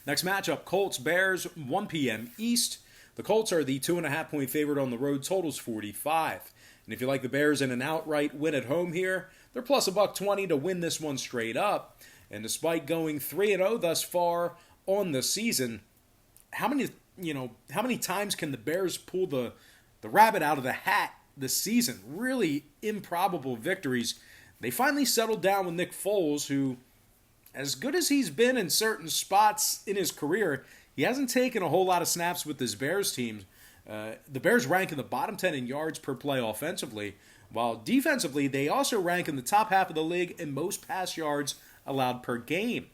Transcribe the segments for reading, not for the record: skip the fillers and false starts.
Next matchup, Colts Bears, 1 p.m. East. The Colts are the 2.5-point favorite on the road, totals 45. And if you like the Bears in an outright win at home here, they're plus $1.20 to win this one straight up. And despite going 3-0 thus far on the season, how many times can the Bears pull the rabbit out of the hat this season? Really improbable victories. They finally settled down with Nick Foles, who, as good as he's been in certain spots in his career, he hasn't taken a whole lot of snaps with this Bears team. The Bears rank in the bottom 10 in yards per play offensively, while defensively they also rank in the top half of the league in most pass yards allowed per game.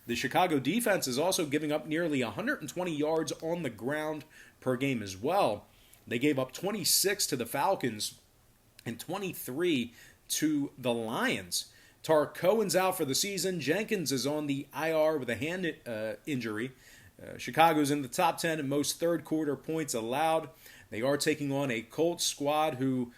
The Chicago defense is also giving up nearly 120 yards on the ground per game as well. They gave up 26 to the Falcons and 23 to the Lions. Tarek Cohen's out for the season. Jenkins is on the IR with a hand injury. Chicago's in the top 10 in most third quarter points allowed. They are taking on a Colts squad who,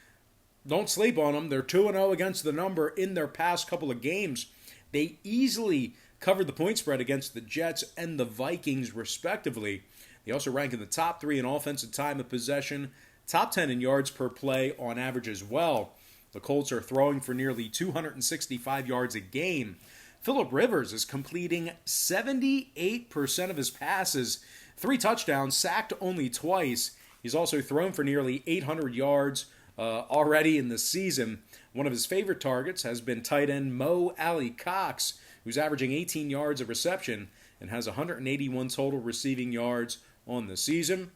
don't sleep on them, they're 2-0 against the number in their past couple of games. They easily covered the point spread against the Jets and the Vikings, respectively. They also rank in the top 3 in offensive time of possession, top 10 in yards per play on average as well. The Colts are throwing for nearly 265 yards a game. Phillip Rivers is completing 78% of his passes, 3 touchdowns, sacked only twice. He's also thrown for nearly 800 yards already in the season. One of his favorite targets has been tight end Mo Alley-Cox, who's averaging 18 yards of reception and has 181 total receiving yards on the season.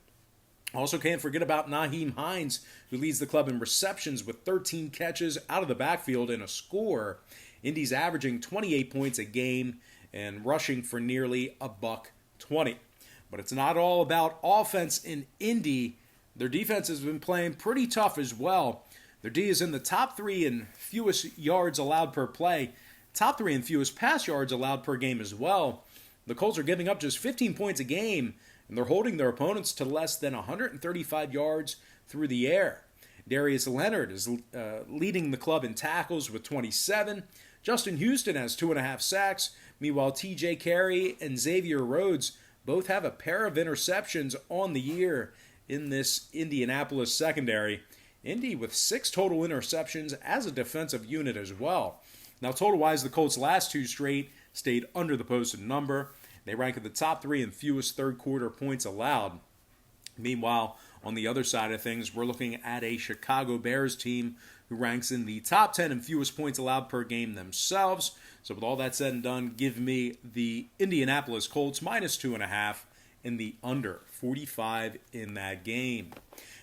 Also can't forget about Nyheim Hines, who leads the club in receptions with 13 catches out of the backfield and a score. Indy's averaging 28 points a game and rushing for nearly $1.20. But it's not all about offense in Indy. Their defense has been playing pretty tough as well. Their D is in the top 3 in fewest yards allowed per play, top 3 in fewest pass yards allowed per game as well. The Colts are giving up just 15 points a game, and they're holding their opponents to less than 135 yards through the air. Darius Leonard is leading the club in tackles with 27. Justin Houston has 2.5 sacks. Meanwhile, TJ Carey and Xavier Rhodes both have a pair of interceptions on the year in this Indianapolis secondary. Indy with 6 total interceptions as a defensive unit as well. Now, total-wise, the Colts' last 2 straight stayed under the posted number. They rank in the top 3 in fewest third-quarter points allowed. Meanwhile, on the other side of things, we're looking at a Chicago Bears team who ranks in the top 10 in fewest points allowed per game themselves. So with all that said and done, give me the Indianapolis Colts minus 2.5 in the under 45 in that game.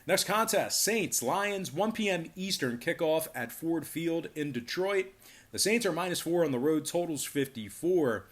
Next contest, Saints-Lions, 1 p.m. Eastern kickoff at Ford Field in Detroit. The Saints are minus 4 on the road, totals 54.